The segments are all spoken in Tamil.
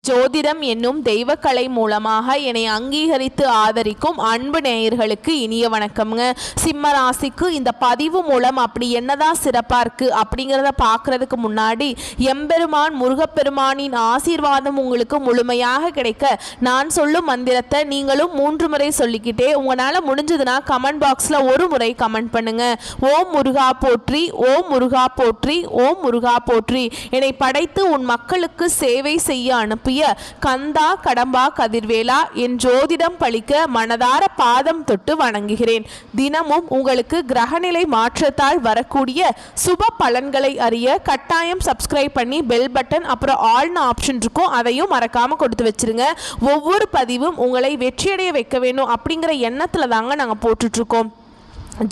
ஜோதிடம் என்னும் தெய்வக்கலை மூலமாக என்னை அங்கீகரித்து ஆதரிக்கும் அன்பு நேயர்களுக்கு இனிய வணக்கம்ங்க. சிம்ம ராசிக்கு இந்த பதிவு மூலம் அப்படி என்னதான் சிறப்பாக இருக்குது அப்படிங்கிறத பார்க்குறதுக்கு முன்னாடி எம்பெருமான் முருகப்பெருமானின் ஆசீர்வாதம் உங்களுக்கு முழுமையாக கிடைக்க நான் சொல்லும் மந்திரத்தை நீங்களும் 3 முறை சொல்லிக்கிட்டே உங்களால் முடிஞ்சதுன்னா கமெண்ட் பாக்ஸில் ஒரு முறை கமெண்ட் பண்ணுங்க. ஓம் முருகா போற்றி, ஓம் முருகா போற்றி, ஓம் முருகா போற்றி. என்னை படைத்து உன் மக்களுக்கு சேவை செய்ய அனுப்பிய கந்தா கடம்பா கதிர்வேலா என் ஜோதிடம் பழிக்க மனதார பாதம் தொட்டு வணங்குகிறேன். தினமும் உங்களுக்கு கிரகநிலை மாற்றத்தால் வரக்கூடிய சுப பலன்களை அறிய கட்டாயம் சப்ஸ்கிரைப் பண்ணி பெல் பட்டன் அப்புறம் ஆல்னு ஆப்ஷன் இருக்கும், அதையும் மறக்காம கொடுத்து வச்சிருங்க. ஒவ்வொரு பதிவும் உங்களை வெற்றியடைய வைக்க வேணும் அப்படிங்கிற எண்ணத்துல தாங்க நாங்கள் போட்டுட்டு இருக்கோம்.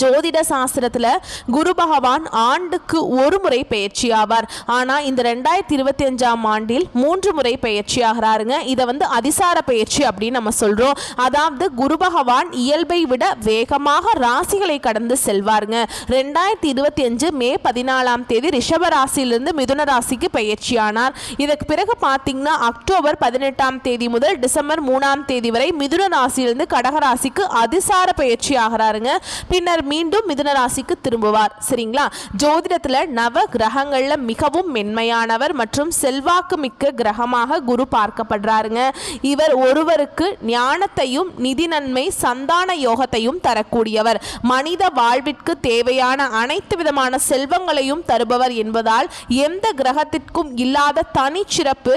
ஜோதிட சாஸ்திரத்தில் குரு பகவான் ஆண்டுக்கு ஒரு முறை பயிற்சி ஆவார். ஆனால் இந்த 2025ஆம் ஆண்டில் 3 முறை பயிற்சி ஆகிறாருங்க. இதை அதிசார பயிற்சி அப்படின்னு நம்ம சொல்கிறோம். அதாவது குரு பகவான் இயல்பை விட வேகமாக ராசிகளை கடந்து செல்வாருங்க. 2025 மே 14ஆம் தேதி ரிஷப ராசியிலிருந்து மிதுன ராசிக்கு பயிற்சி ஆனார். இதற்கு பிறகு பார்த்தீங்கன்னா அக்டோபர் 18ஆம் தேதி முதல் டிசம்பர் 3ஆம் தேதி வரை மிதுன ராசியிலிருந்து கடக ராசிக்கு அதிசார பயிற்சி ஆகிறாருங்க. பின்னர் மீண்டும் மிதுன ராசிக்கு திரும்புவார். சரிங்களா? ஜோதிடத்துல நவ கிரகங்கள்ல மிகவும் மென்மையானவர் மற்றும் செல்வாக்கு மிக்க கிரகமாக குரு பார்க்கப்படுறாருங்க. இவர் ஒருவருக்கு ஞானத்தையும் நிதி நன்மை சந்தான யோகத்தையும் தரக்கூடியவர். மனித வாழ்விற்கு தேவையான அனைத்து விதமான செல்வங்களையும் தருபவர் என்பதால் எந்த கிரகத்திற்கும் இல்லாத தனிச்சிறப்பு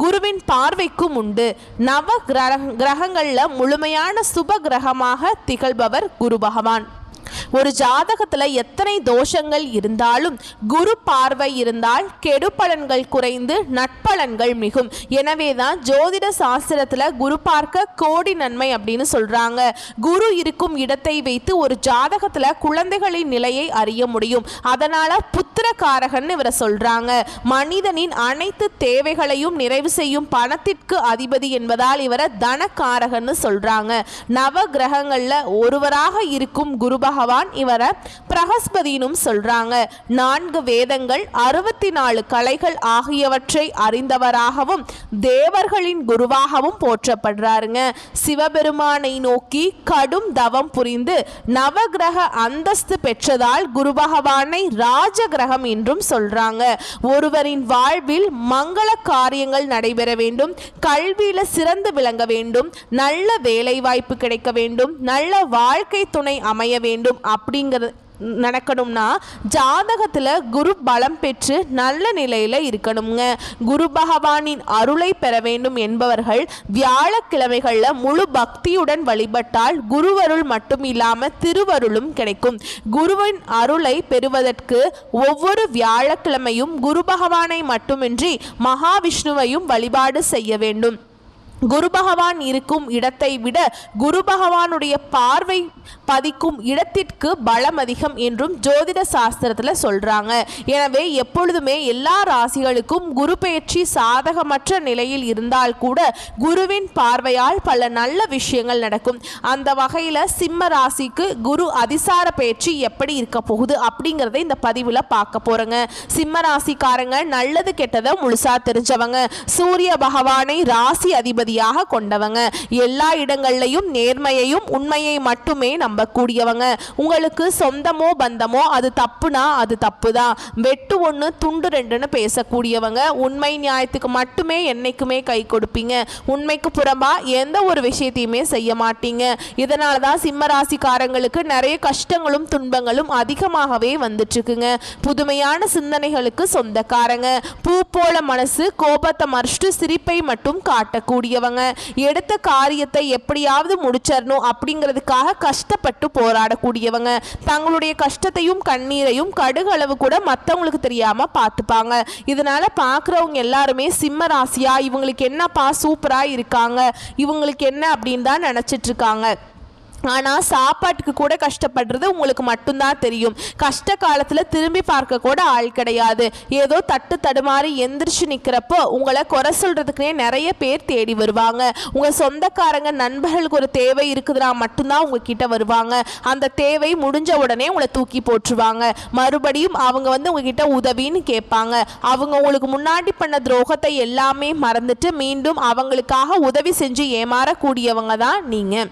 குருவின் பார்வைக்கும் உண்டு. நவ கிரகங்கள்ல முழுமையான சுப கிரகமாக திகழ்பவர் குரு பகவான். ஒரு ஜாதகத்துல எத்தனை தோஷங்கள் இருந்தாலும் குரு பார்வை இருந்தால் கெடு பலன்கள் குறைந்து நட்பலன்கள் மிகும். எனவேதான் ஜோதிட சாஸ்திரத்துல குரு பார்க்க கோடி நன்மை அப்படின்னு சொல்றாங்க. குரு இருக்கும் இடத்தை வைத்து ஒரு ஜாதகத்துல குழந்தைகளின் நிலையை அறிய முடியும். அதனால புத்திரகாரகன் இவரை சொல்றாங்க. மனிதனின் அனைத்து தேவைகளையும் நிறைவு செய்யும் பணத்திற்கு அதிபதி என்பதால் இவரை தனகாரகன்னு சொல்றாங்க. நவ கிரகங்கள்ல ஒருவராக இருக்கும் குரு பகவான் இவரை பிரகஸ்பதினும் சொல்றாங்க. 4 வேதங்கள் 64 கலைகள் ஆகியவற்றை அறிந்தவராகவும் தேவர்களின் குருவாகவும் போற்றப்படுறாருங்க. சிவபெருமானை நோக்கி கடும் தவம் புரிந்து நவகிரக அந்தஸ்து பெற்றதால் குரு பகவானை ராஜ கிரகம் என்றும் சொல்றாங்க. ஒருவரின் வாழ்வில் மங்கள காரியங்கள் நடைபெற வேண்டும், கல்வியில சிறந்து விளங்க வேண்டும், நல்ல வேலை வாய்ப்பு கிடைக்க வேண்டும், நல்ல வாழ்க்கை துணை அமைய வேண்டும் அப்படிங்கிறது நடக்கணும்னா ஜாதகத்துல குரு பலம் பெற்று நல்ல நிலையில இருக்கணுங்க. குரு பகவானின் அருளை பெற வேண்டும் என்பவர்கள் வியாழக்கிழமைகள்ல முழு பக்தியுடன் வழிபட்டால் குருவருள் மட்டும் இல்லாம திருவருளும் கிடைக்கும். குருவின் அருளை பெறுவதற்கு ஒவ்வொரு வியாழக்கிழமையும் குரு பகவானை மட்டுமின்றி மகாவிஷ்ணுவையும் வழிபாடு செய்ய வேண்டும். குரு பகவான் இருக்கும் இடத்தை விட குரு பகவானுடைய பார்வை பதிக்கும் இடத்திற்கு பலம் அதிகம் என்றும் ஜோதிட சாஸ்திரத்துல சொல்றாங்க. எனவே எப்பொழுதுமே எல்லா ராசிகளுக்கும் குரு பெயர்ச்சி சாதகமற்ற நிலையில் இருந்தால் கூட குருவின் பார்வையால் பல நல்ல விஷயங்கள் நடக்கும். அந்த வகையில சிம்ம ராசிக்கு குரு அதிசார பெயர்ச்சி எப்படி இருக்க போகுது அப்படிங்கிறத இந்த பதிவுல பார்க்க போறோங்க. சிம்ம ராசிக்காரங்க நல்லது கெட்டதை முழுசா தெரிஞ்சவங்க. சூரிய பகவானை ராசி அதிபதி கொண்டவங்க. எல்லா இடங்கள்லையும் நேர்மையையும் உண்மையை மட்டுமே நம்பக்கூடியவங்க. உங்களுக்கு சொந்தமோ பந்தமோ அது தப்புனா அது தப்புதான், வெட்டு 1 துண்டு 2ன்னு பேசக்கூடியவங்க. உண்மை நியாயத்துக்கு மட்டுமே என்னைக்குமே கை கொடுப்பீங்க. உண்மைக்கு புறம்பா எந்த ஒரு விஷயத்தையுமே செய்ய மாட்டீங்க. இதனாலதான் சிம்ம ராசிக்காரங்களுக்கு நிறைய கஷ்டங்களும் துன்பங்களும் அதிகமாகவே வந்துட்டு இருக்குங்க. புதுமையான சிந்தனைகளுக்கு சொந்தக்காரங்க. பூ போல மனசு, கோபத்தை மறைச்சிட்டு சிரிப்பை மட்டும் காட்டக்கூடிய எடுத்த காரியத்தை எப்படியாவது முடிச்சிடணும் அப்படிங்கிறதுக்காக கஷ்டப்பட்டு போராடக்கூடியவங்க. தங்களுடைய கஷ்டத்தையும் கண்ணீரையும் கடுகளவு கூட மற்றவங்களுக்கு தெரியாம பார்த்துப்பாங்க. இதனால பார்க்குறவங்க எல்லாருமே சிம்ம ராசியா இவங்களுக்கு என்னப்பா சூப்பரா இருக்காங்க, இவங்களுக்கு என்ன அப்படின்னு தான் நினைச்சிட்டு இருக்காங்க. ஆனால் சாப்பாட்டுக்கு கூட கஷ்டப்படுறது உங்களுக்கு மட்டும்தான் தெரியும். கஷ்ட காலத்தில் திரும்பி பார்க்க கூட ஆள் கிடையாது. ஏதோ தட்டு தடுமாறி எந்திரிச்சு நிற்கிறப்போ உங்களை குறை சொல்கிறதுக்குனே நிறைய பேர் தேடி வருவாங்க. உங்கள் சொந்தக்காரங்க நண்பர்களுக்கு ஒரு தேவை இருக்குதுன்னா மட்டும்தான் உங்ககிட்ட வருவாங்க. அந்த தேவை முடிஞ்ச உடனே உங்களை தூக்கி போட்டுருவாங்க. மறுபடியும் அவங்க உங்ககிட்ட உதவின்னு கேட்பாங்க. அவங்க உங்களுக்கு முன்னாடி பண்ண துரோகத்தை எல்லாமே மறந்துட்டு மீண்டும் அவங்களுக்காக உதவி செஞ்சு ஏமாறக்கூடியவங்க தான் நீங்கள்.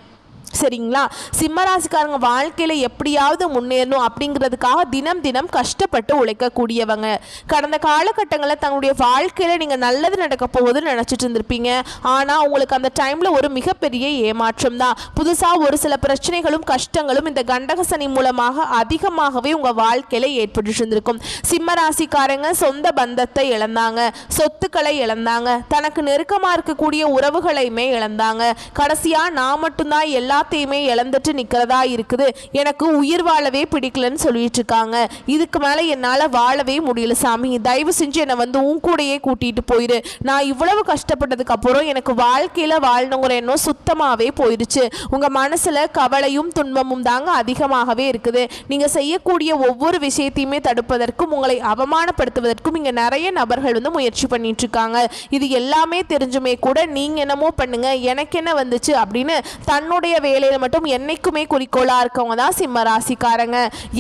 சரிங்களா? சிம்மராசிக்காரங்க வாழ்க்கையில் எப்படியாவது முன்னேறணும் அப்படிங்கிறதுக்காக தினம் தினம் கஷ்டப்பட்டு உழைக்கக்கூடியவங்க. கடந்த காலகட்டங்களில் தங்களுடைய வாழ்க்கையில் நீங்கள் நல்லது நடக்க போகுதுன்னு நினச்சிட்டு இருந்திருப்பீங்க. ஆனால் உங்களுக்கு அந்த டைமில் ஒரு மிகப்பெரிய ஏமாற்றம் தான். புதுசாக ஒரு சில பிரச்சனைகளும் கஷ்டங்களும் இந்த கண்டக சனி மூலமாக அதிகமாகவே உங்கள் வாழ்க்கையில் ஏற்பட்டு இருந்திருக்கும். சிம்மராசிக்காரங்க சொந்த பந்தத்தை இழந்தாங்க, சொத்துக்களை இழந்தாங்க, தனக்கு நெருக்கமாக இருக்கக்கூடிய உறவுகளையுமே இழந்தாங்க. கடைசியாக நான் மட்டும்தான் எல்லாத்தையுமே இழந்துட்டு நிற்கிறதா இருக்குது, எனக்கு உயிர் வாழவே பிடிக்கலன்னு சொல்லிட்டு இருக்காங்க. இதுக்கு மேலே என்னால் வாழவே முடியல சாமி, தயவு செஞ்சு என்னை உன் கூடையே கூட்டிகிட்டு போயிரு. நான் இவ்வளவு கஷ்டப்பட்டதுக்கு அப்புறம் எனக்கு வாழ்க்கையில் வாழணுங்கிற எண்ணம் சுத்தமாகவே போயிடுச்சு. உங்கள் மனசில் கவலையும் துன்பமும் தாங்க அதிகமாகவே இருக்குது. நீங்கள் செய்யக்கூடிய ஒவ்வொரு விஷயத்தையுமே தடுப்பதற்கும் உங்களை அவமானப்படுத்துவதற்கும் இங்கே நிறைய நபர்கள் முயற்சி பண்ணிட்டு இருக்காங்க. இது எல்லாமே தெரிஞ்சுமே கூட நீங்கள் என்னமோ பண்ணுங்க எனக்கு என்ன வந்துச்சு அப்படின்னு தன்னுடைய வேலையில் மட்டும் என்னைக்குமே குறிக்கோளாக இருக்கவங்க தான் சிம்ம ராசிக்காரங்க.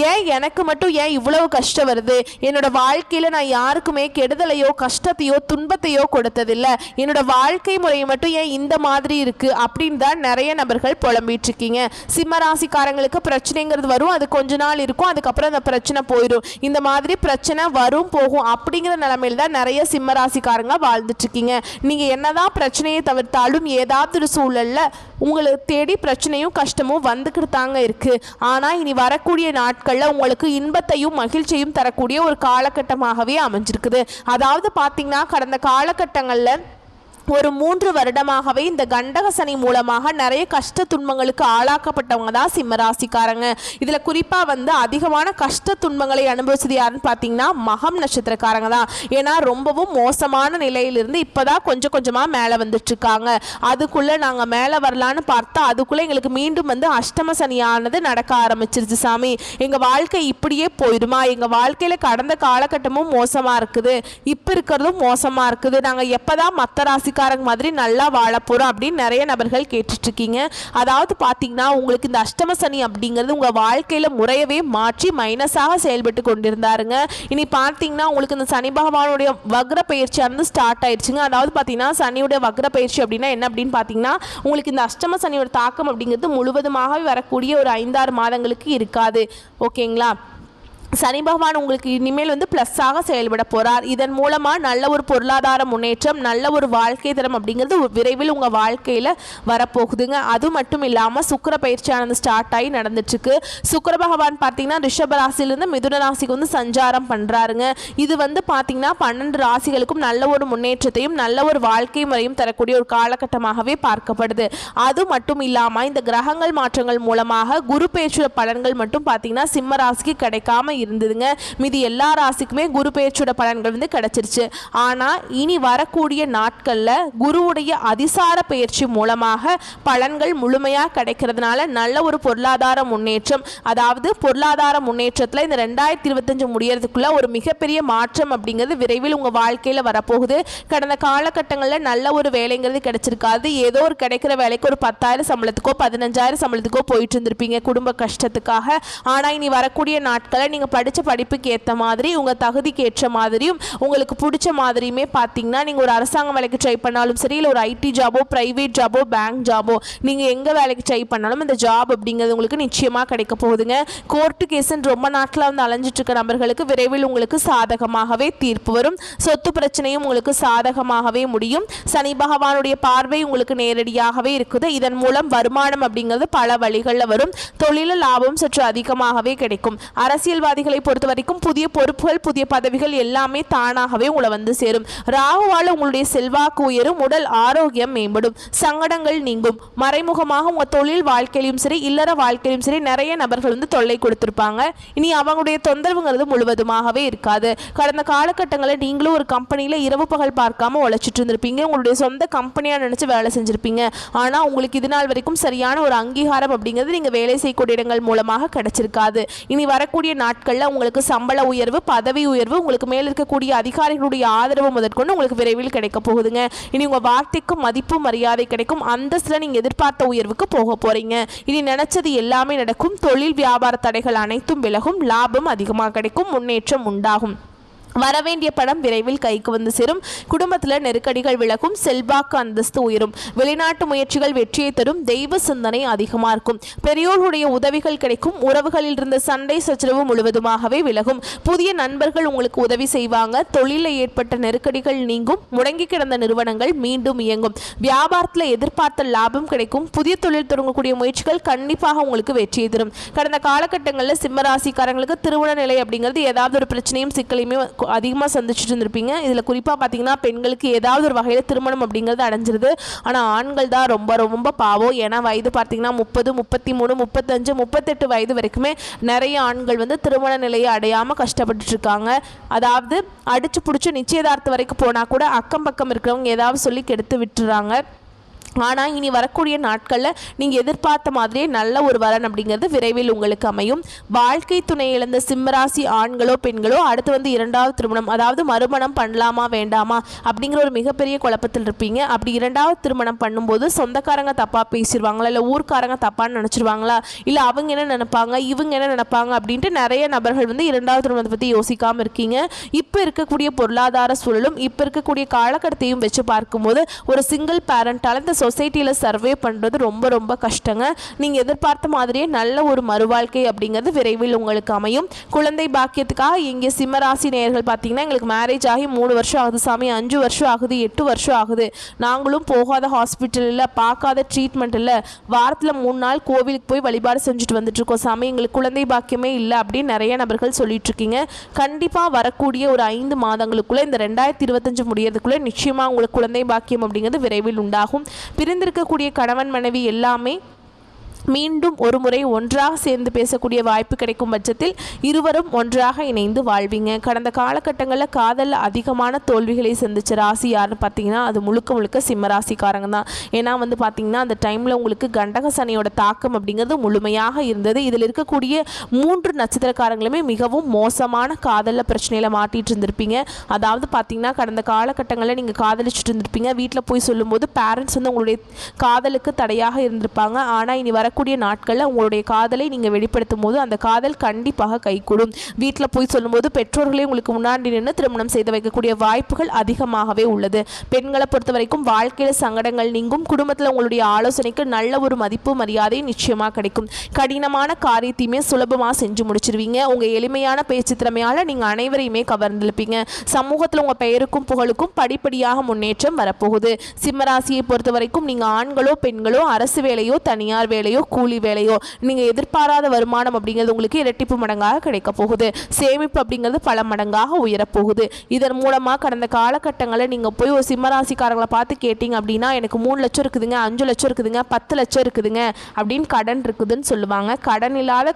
ஏன் எனக்கு மட்டும் ஏன் இவ்வளவு கஷ்டம் வருது? என்னோட வாழ்க்கையில் நான் யாருக்குமே கெடுதலையோ கஷ்டத்தையோ துன்பத்தையோ கொடுத்ததில்லை. என்னோட வாழ்க்கை முறை மட்டும் ஏன் இந்த மாதிரி இருக்கு அப்படின்னு தான் நிறைய நபர்கள் புலம்பிட்டு இருக்கீங்க. சிம்ம ராசிக்காரங்களுக்கு பிரச்சனைங்கிறது வரும், அது கொஞ்ச நாள் இருக்கும், அதுக்கப்புறம் அந்த பிரச்சனை போயிடும். இந்த மாதிரி பிரச்சனை வரும் போகும் அப்படிங்கிற நிலைமையில் தான் நிறைய சிம்ம ராசிக்காரங்க வாழ்ந்துட்டு இருக்கீங்க. நீங்கள் என்னதான் பிரச்சனையை தவிர்த்தாலும் ஏதாவது ஒரு சூழல்ல உங்களுக்கு தேடி பிரச்சனையும் கஷ்டமும் வந்துக்கிட்டு தாங்க இருக்குது. ஆனால் இனி வரக்கூடிய நாட்களில் உங்களுக்கு இன்பத்தையும் மகிழ்ச்சியும் தரக்கூடிய ஒரு காலகட்டமாகவே அமைஞ்சிருக்குது. அதாவது பார்த்திங்கன்னா கடந்த காலகட்டங்களில் ஒரு 3 வருடமாகவே இந்த கண்டக சனி மூலமாக நிறைய கஷ்ட துன்பங்களுக்கு ஆளாக்கப்பட்டவங்க தான் சிம்மராசிக்காரங்க. இதில் குறிப்பாக அதிகமான கஷ்ட துன்பங்களை அனுபவிச்சது யாருன்னு பார்த்தீங்கன்னா மகம் நட்சத்திரக்காரங்க தான். ஏன்னா ரொம்பவும் மோசமான நிலையிலிருந்து இப்போ தான் கொஞ்சம் கொஞ்சமாக மேலே வந்துட்டுருக்காங்க. அதுக்குள்ளே நாங்கள் மேலே வரலான்னு பார்த்தா அதுக்குள்ளே எங்களுக்கு மீண்டும் அஷ்டம சனியானது நடக்க ஆரம்பிச்சிருச்சு சாமி. எங்கள் வாழ்க்கை இப்படியே போயிடுமா? எங்கள் வாழ்க்கையில் கடந்த காலகட்டமும் மோசமாக இருக்குது, இப்போ இருக்கிறதும் மோசமாக இருக்குது, நாங்கள் எப்போ தான் மற்ற ராசி மாதிரி நல்லா வாழ போறோம் அப்படின்னு நிறைய நபர்கள் கேட்டுட்டு இருக்கீங்க. அதாவது பாத்தீங்கன்னா உங்களுக்கு இந்த அஷ்டம சனி அப்படிங்கிறது உங்க வாழ்க்கையில முறையவே மாற்றி மைனஸாக செயல்பட்டு கொண்டிருந்தாருங்க. இனி பாத்தீங்கன்னா உங்களுக்கு இந்த சனி பகவானுடைய வக்ர பயிற்சியானது ஸ்டார்ட் ஆயிடுச்சுங்க. அதாவது பாத்தீங்கன்னா சனியுடைய வக்ர பயிற்சி அப்படின்னா என்ன அப்படின்னு பாத்தீங்கன்னா உங்களுக்கு இந்த அஷ்டம சனியோட தாக்கம் அப்படிங்கிறது முழுவதுமாக வரக்கூடிய ஒரு 5-6 மாதங்களுக்கு இருக்காது. ஓகேங்களா? சனி பகவான் உங்களுக்கு இனிமேல் ப்ளஸ்ஸாக செயல்பட போகிறார். இதன் மூலமாக நல்ல ஒரு பொருளாதார முன்னேற்றம், நல்ல ஒரு வாழ்க்கை தரம் அப்படிங்கிறது விரைவில் உங்கள் வாழ்க்கையில் வரப்போகுதுங்க. அது மட்டும் இல்லாமல் சுக்கிர பயிற்சியானது ஸ்டார்ட் ஆகி நடந்துட்டுருக்கு. சுக்கிர பகவான் பார்த்தீங்கன்னா ரிஷப ராசியிலேருந்து மிதுன ராசிக்கு சஞ்சாரம் பண்ணுறாருங்க. இது பார்த்தீங்கன்னா 12 ராசிகளுக்கும் நல்ல ஒரு முன்னேற்றத்தையும் நல்ல ஒரு வாழ்க்கை முறையும் தரக்கூடிய ஒரு காலகட்டமாகவே பார்க்கப்படுது. அது மட்டும் இல்லாமல் இந்த கிரகங்கள் மாற்றங்கள் மூலமாக குரு பயிற்சியோட பலன்கள் மட்டும் பார்த்தீங்கன்னா சிம்ம ராசிக்கு கிடைக்காம இருந்ததுங்க. மீதி எல்லா ராசிக்குமே குரு பெயர்ச்சியோட பலன்கள் கிடைச்சிருச்சு. ஆனா இனி வரக்கூடிய நாட்கள்ல குருவுடைய அதிசார பயிற்சி மூலமாக பலன்கள் முழுமையா கிடைக்கிறதுனால நல்ல ஒரு பொருளாதார முன்னேற்றம், அதாவது பொருளாதார முன்னேற்றத்துல இந்த 2025 முடியறதுக்குள்ள ஒரு மிகப்பெரிய மாற்றம் அப்படிங்கிறது விரைவில் உங்க வாழ்க்கையில வரப்போகுது. கடந்த காலகட்டங்களில் நல்ல ஒரு வேலைங்கிறது கிடைச்சிருக்காது. ஏதோ ஒரு கிடைக்கிற வேலைக்கு ஒரு 10,000 சம்பளத்துக்கோ 15,000 சம்பளத்துக்கோ போயிட்டு இருந்திருப்பீங்க குடும்ப கஷ்டத்துக்காக. ஆனா இனி வரக்கூடிய நாட்களை நீங்க படித்த படிப்புக்கு ஏற்ற மாதிரி உங்கள் தகுதிக்கு ஏற்ற மாதிரியும் உங்களுக்கு பிடிச்ச மாதிரியுமே பார்த்தீங்கன்னா நீங்கள் ஒரு அரசாங்க வேலைக்கு ட்ரை பண்ணாலும் சரி, இல்லை ஒரு ஐடி ஜாபோ ப்ரைவேட் ஜாபோ பேங்க் ஜாபோ நீங்கள் எங்கே வேலைக்கு ட்ரை பண்ணாலும் இந்த ஜாப் அப்படிங்கிறது உங்களுக்கு நிச்சயமாக கிடைக்க போகுதுங்க. கோர்ட்டு கேஸுன்னு ரொம்ப நாட்டில் அலைஞ்சிட்டு இருக்க நபர்களுக்கு விரைவில் உங்களுக்கு சாதகமாகவே தீர்ப்பு வரும். சொத்து பிரச்சனையும் உங்களுக்கு சாதகமாகவே முடியும். சனி பகவானுடைய பார்வை உங்களுக்கு நேரடியாகவே இருக்குது. இதன் மூலம் வருமானம் அப்படிங்கிறது பல வழிகளில் வரும். தொழில லாபம் சற்று அதிகமாகவே கிடைக்கும். அரசியல்வாதி அரசியல்வாதிகளை பொறுத்த வரைக்கும் புதிய பொறுப்புகள், புதிய பதவிகள் எல்லாமே தானாகவே உங்களை வந்து சேரும். ராகுவால் உங்களுடைய செல்வாக்கு உயரும், உடல் ஆரோக்கியம் மேம்படும், சங்கடங்கள் நீங்கும். மறைமுகமாக உங்கள் தொழில் வாழ்க்கையிலும் சரி, இல்லற வாழ்க்கையிலும் சரி நிறைய நபர்கள் வந்து தொல்லை கொடுத்துருப்பாங்க. இனி அவங்களுடைய தொந்தரவுங்கிறது முழுவதுமாகவே இருக்காது. கடந்த காலகட்டங்களில் நீங்களும் ஒரு கம்பெனியில் இரவு பகல் பார்க்காம உழைச்சிட்டு இருந்திருப்பீங்க. உங்களுடைய சொந்த கம்பெனியாக நினச்சி வேலை செஞ்சுருப்பீங்க. ஆனால் உங்களுக்கு இது நாள் வரைக்கும் சரியான ஒரு அங்கீகாரம் அப்படிங்கிறது நீங்கள் வேலை செய்யக்கூடிய இடங்கள் மூலமாக கிடைச்சிருக்காது. இனி வரக்கூடிய நாட்களில் உங்களுக்கு சம்பள உயர்வு, பதவி உயர்வு, உங்களுக்கு மேல் இருக்கக்கூடிய அதிகாரிகளுடைய ஆதரவு முதற்கொண்டு உங்களுக்கு விரைவில் கிடைக்க போகுதுங்க. இனி உங்கள் வார்த்தைக்கு மதிப்பு மரியாதை கிடைக்கும். அந்தஸ்தில் நீங்கள் எதிர்பார்த்த உயர்வுக்கு போக போகிறீங்க. இனி நினைச்சது எல்லாமே நடக்கும். தொழில் வியாபார தடைகள் அனைத்தும் விலகும். லாபம் அதிகமாக கிடைக்கும். முன்னேற்றம் உண்டாகும். வரவேண்டிய பணம் விரைவில் கைக்கு வந்து சேரும். குடும்பத்தில் நெருக்கடிகள் விலகும். செல்வாக்கு அந்தஸ்து உயரும். வெளிநாட்டு முயற்சிகள் வெற்றியை தரும். தெய்வ சிந்தனை அதிகமாக இருக்கும். பெரியோர்களுடைய உதவிகள் கிடைக்கும். உறவுகளில் இருந்த சண்டை சச்சரவு முழுவதுமாகவே விலகும். புதிய நண்பர்கள் உங்களுக்கு உதவி செய்வாங்க. தொழிலில் ஏற்பட்ட நெருக்கடிகள் நீங்கும். முடங்கி கிடந்த நிறுவனங்கள் மீண்டும் இயங்கும். வியாபாரத்தில் எதிர்பார்த்த லாபம் கிடைக்கும். புதிய தொழில் தொடங்கக்கூடிய முயற்சிகள் கண்டிப்பாக உங்களுக்கு வெற்றியை தரும். கடந்த காலகட்டங்களில் சிம்மராசிக்காரங்களுக்கு திருமண நிலை அப்படிங்கிறது ஏதாவது ஒரு பிரச்சனையும் சிக்கலையுமே அதிகமாக சந்திச்சுட்டு இருந்திருப்பீங்க. இதில் குறிப்பாக பார்த்தீங்கன்னா பெண்களுக்கு ஏதாவது ஒரு வகையில் திருமணம் அப்படிங்கிறது அடைஞ்சிருது. ஆனால் ஆண்கள் தான் ரொம்ப ரொம்ப பாவம். ஏன்னா வயது பார்த்தீங்கன்னா 30, 33, 35, 38 வயது வரைக்குமே நிறைய ஆண்கள் வந்து திருமண நிலையை அடையாமல் கஷ்டப்பட்டுட்டு இருக்காங்க. அதாவது அடிச்சு பிடிச்சி நிச்சயதார்த்தம் வரைக்கும் போனால் கூட அக்கம் பக்கம் இருக்கிறவங்க ஏதாவது சொல்லி கெடுத்து விட்டுறாங்க. ஆனால் இனி வரக்கூடிய நாட்களில் நீங்கள் எதிர்பார்த்த மாதிரியே நல்ல ஒரு வரன் அப்படிங்கிறது விரைவில் உங்களுக்கு அமையும். வாழ்க்கை துணை இழந்த சிம்மராசி ஆண்களோ பெண்களோ அடுத்து வந்து இரண்டாவது திருமணம், அதாவது மறுமணம் பண்ணலாமா வேண்டாமா அப்படிங்கிற ஒரு மிகப்பெரிய குழப்பத்தில் இருப்பீங்க. அப்படி இரண்டாவது திருமணம் பண்ணும்போது சொந்தக்காரங்க தப்பாக பேசிடுவாங்களா, இல்லை ஊர்க்காரங்க தப்பான்னு நினச்சிருவாங்களா, இல்லை அவங்க என்ன நினைப்பாங்க, இவங்க என்ன நினைப்பாங்க அப்படின்ட்டு நிறைய நபர்கள் வந்து இரண்டாவது திருமணத்தை பற்றி யோசிக்காமல் இருக்கீங்க. இப்போ இருக்கக்கூடிய பொருளாதார சூழலும் இப்போ இருக்கக்கூடிய காலகட்டத்தையும் வச்சு பார்க்கும்போது ஒரு சிங்கிள் பேரண்டால் இந்த சொசைட்டியில் சர்வே பண்ணுறது ரொம்ப ரொம்ப கஷ்டங்க. நீங்கள் எதிர்பார்த்த மாதிரியே நல்ல ஒரு மறுவாழ்க்கை அப்படிங்கிறது விரைவில் உங்களுக்கு அமையும். குழந்தை பாக்கியத்துக்காக இங்கே சிம்மராசி நேயர்கள் பார்த்தீங்கன்னா எங்களுக்கு மேரேஜ் ஆகி 3 வருஷம் ஆகுது சாமி, 5 வருஷம் ஆகுது, 8 வருஷம் ஆகுது, நாங்களும் போகாத ஹாஸ்பிட்டல் இல்லை, பார்க்காத ட்ரீட்மெண்ட் இல்லை, வாரத்தில் 3 நாள் கோவிலுக்கு போய் வழிபாடு செஞ்சுட்டு வந்துட்டுருக்கோம் சாமி, எங்களுக்கு குழந்தை பாக்கியமே இல்லை அப்படின்னு நிறைய நபர்கள் சொல்லிட்டு இருக்கீங்க. கண்டிப்பாக வரக்கூடிய ஒரு 5 மாதங்களுக்குள்ளே இந்த 2025 முடியறதுக்குள்ளே நிச்சயமாக உங்களுக்கு குழந்தை பாக்கியம் அப்படிங்கிறது விரைவில் உண்டாகும். பிரிந்திருக்கக்கூடிய கணவன் மனைவி எல்லாமே மீண்டும் ஒரு முறை ஒன்றாக சேர்ந்து பேசக்கூடிய வாய்ப்பு கிடைக்கும் பட்சத்தில் இருவரும் ஒன்றாக இணைந்து வாழ்வீங்க. கடந்த காலகட்டங்களில் காதலில் அதிகமான தோல்விகளை சந்திச்ச ராசி யாருன்னு பார்த்தீங்கன்னா அது முழுக்க முழுக்க சிம்ம ராசிக்காரங்க தான். ஏன்னா வந்து பார்த்தீங்கன்னா அந்த டைமில் உங்களுக்கு கண்டக சனியோட தாக்கம் அப்படிங்கிறது முழுமையாக இருந்தது. இதில் இருக்கக்கூடிய 3 நட்சத்திரக்காரங்களுமே மிகவும் மோசமான காதலில் பிரச்சனையில் மாட்டிகிட்டு இருந்திருப்பீங்க. அதாவது பார்த்தீங்கன்னா கடந்த காலகட்டங்களில் நீங்கள் காதலிச்சுட்டு இருந்திருப்பீங்க. வீட்டில் போய் சொல்லும்போது பேரண்ட்ஸ் வந்து உங்களுடைய காதலுக்கு தடையாக இருந்திருப்பாங்க. ஆனால் இனி வரக்கூடிய நாட்களில் உங்களுடைய காதலை நீங்கள் வெளிப்படுத்தும் போது அந்த காதல் கண்டிப்பாக கைகூடும். வீட்டில் போய் சொல்லும்போது பெற்றோர்களே உங்களுக்கு முன்னாடி நின்று திருமணம் செய்து வைக்கக்கூடிய வாய்ப்புகள் அதிகமாகவே உள்ளது. பெண்களை பொறுத்த வரைக்கும் வாழ்க்கையில் சங்கடங்கள் நீங்கும். குடும்பத்தில் உங்களுடைய ஆலோசனைக்கு நல்ல ஒரு மதிப்பு மரியாதை நிச்சயமாக கிடைக்கும். கடினமான காரியத்தையுமே சுலபமாக செஞ்சு முடிச்சிருவீங்க. உங்கள் எளிமையான பேச்சு திறமையால் நீங்கள் அனைவரையுமே கவர்ந்திருப்பீங்க. சமூகத்தில் உங்கள் பெயருக்கும் புகழுக்கும் படிப்படியாக முன்னேற்றம் வரப்போகுது. சிம்மராசியை பொறுத்த வரைக்கும் நீங்கள் ஆண்களோ பெண்களோ அரசு வேலையோ தனியார் வேலையோ கூலி வேலையோ நீங்கள் எதிர்பாராத வருமானம் அப்படிங்கிறது உங்களுக்கு இரட்டிப்பு மடங்காக கிடைக்க போகுது. சேமிப்பு அப்படிங்கிறது பல மடங்காக உயரப்போகுது. இதன் மூலமாக கடந்த காலகட்டங்களில் நீங்கள் போய் ஒரு சிம்மராசிக்காரங்களை பார்த்து கேட்டிங்க அப்படின்னா எனக்கு 3 லட்சம் இருக்குதுங்க, 5 லட்சம் இருக்குதுங்க, 10 லட்சம் இருக்குதுங்க அப்படின்னு கடன் இருக்குதுன்னு சொல்லுவாங்க. கடன் இல்லாத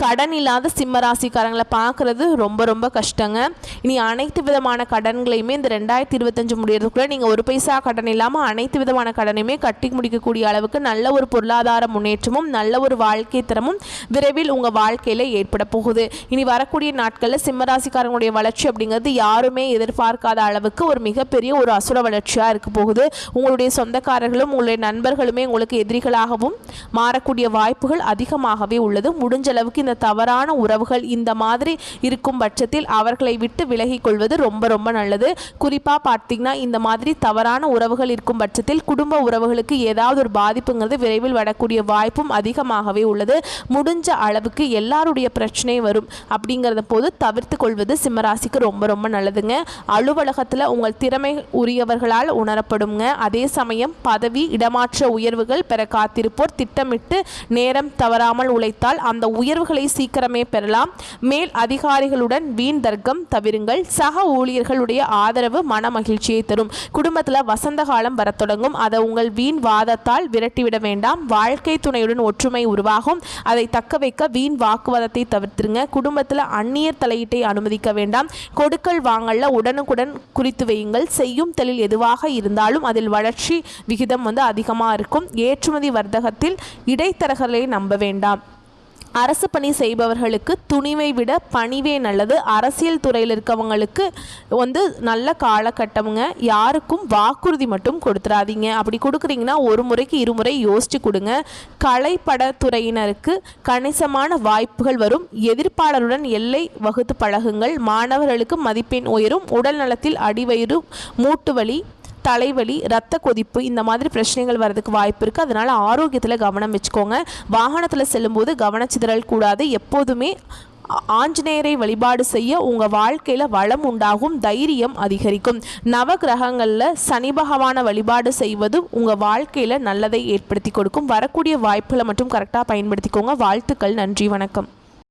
கடன் இல்லாத சிம்ம ராசிக்காரங்களை பார்க்குறது ரொம்ப ரொம்ப கஷ்டங்க. இனி அனைத்து விதமான கடன்களையுமே இந்த 2025 முடியறதுக்குள்ளே நீங்கள் ஒரு பைசா கடன் இல்லாமல் அனைத்து விதமான கடனையுமே கட்டி முடிக்கக்கூடிய அளவுக்கு நல்ல ஒரு பொருளாதார முன்னேற்றமும் நல்ல ஒரு வாழ்க்கை தரமும் விரைவில் உங்கள் வாழ்க்கையில் ஏற்பட போகுது. இனி வரக்கூடிய நாட்களில் சிம்ம ராசிக்காரங்களுடைய வளர்ச்சி அப்படிங்கிறது யாருமே எதிர்பார்க்காத அளவுக்கு ஒரு மிகப்பெரிய ஒரு அசுர வளர்ச்சியாக இருக்க போகுது. உங்களுடைய சொந்தக்காரர்களும் உங்களுடைய நண்பர்களுமே உங்களுக்கு எதிரிகளாகவும் மாறக்கூடிய வாய்ப்புகள் அதிகமாகவே உள்ளது. முடிஞ்ச அளவுக்கு இந்த தவறான உறவுகள் இந்த மாதிரி இருக்கும் பட்சத்தில் அவர்களை விட்டு விலகிக் கொள்வது ரொம்ப ரொம்ப நல்லது. குறிப்பாக பார்த்தீங்கன்னா இந்த மாதிரி தவறான உறவுகள் இருக்கும் பட்சத்தில் குடும்ப உறவுகளுக்கு ஏதாவது ஒரு பாதிப்புங்கிறது விரைவில் வரக்கூடிய வாய்ப்பும் அதிகமாகவே உள்ளது. முடிஞ்ச அளவுக்கு எல்லாருடைய பிரச்சனை வரும் அப்படிங்கிறத போது தவிர்த்து கொள்வது சிம்மராசிக்கு ரொம்ப ரொம்ப நல்லதுங்க. அலுவலகத்தில் உங்கள் திறமை உரியவர்களால் உணரப்படுங்க. அதே சமயம் பதவி இடமாற்ற உயர்வுகள் பெற காத்திருப்போர் திட்டமிட்டு நேரம் தவறாமல் உழைத்தால் அந்த உயர்வுகளை பொறுப்புகளை சீக்கிரமே பெறலாம். மேல் அதிகாரிகளுடன் வீண் தர்க்கம் தவிருங்கள். சக ஊழியர்களுடைய ஆதரவு மன மகிழ்ச்சியை தரும். குடும்பத்தில் வசந்த காலம் வரத் தொடங்கும். அதை உங்கள் வீண் வாதத்தால் விரட்டிவிட வேண்டாம். வாழ்க்கை துணையுடன் ஒற்றுமை உருவாகும். அதை தக்க வைக்க வீண் வாக்குவாதத்தை தவிர்த்துருங்க. குடும்பத்தில் அந்நியர் தலையீட்டை அனுமதிக்க வேண்டாம். கொடுக்கல் வாங்கல்ல உடனுக்குடன் குறித்து வையுங்கள். செய்யும் தொழில் எதுவாக இருந்தாலும் அதில் வளர்ச்சி விகிதம் அதிகமாக இருக்கும். ஏற்றுமதி வர்த்தகத்தில் இடைத்தரகர்களை நம்ப வேண்டாம். அரசு பணி செய்பவர்களுக்கு துணிவை விட பணிவே நல்லது. அரசியல் துறையில் இருக்கவங்களுக்கு நல்ல காலகட்டமுங்க. யாருக்கும் வாக்குறுதி மட்டும் கொடுத்துடாதீங்க. அப்படி கொடுக்குறீங்கன்னா ஒரு முறைக்கு இருமுறை யோசிச்சு கொடுங்க. கலைப்படத்துறையினருக்கு கணிசமான வாய்ப்புகள் வரும். எதிர்ப்பாளருடன் எல்லை வகுத்து பழகுங்கள். மாணவர்களுக்கு மதிப்பெண் உயரும். உடல் நலத்தில் அடிவயிறு, மூட்டு வலி, தலைவலி, இரத்த கொதிப்பு இந்த மாதிரி பிரச்சனைகள் வர்றதுக்கு வாய்ப்பு இருக்குது. அதனால் ஆரோக்கியத்தில் கவனம் வச்சுக்கோங்க. வாகனத்தில் செல்லும்போது கவனச்சிதறல் கூடாது. எப்போதுமே ஆஞ்சநேயரை வழிபாடு செய்ய உங்கள் வாழ்க்கையில் வளம் உண்டாகும், தைரியம் அதிகரிக்கும். நவ கிரகங்களில் சனி பகவானை வழிபாடு செய்வதும் உங்கள் வாழ்க்கையில் நல்லதை ஏற்படுத்தி கொடுக்கும். வரக்கூடிய வாய்ப்புகளை மட்டும் கரெக்டாக பயன்படுத்திக்கோங்க. வாழ்த்துக்கள். நன்றி, வணக்கம்.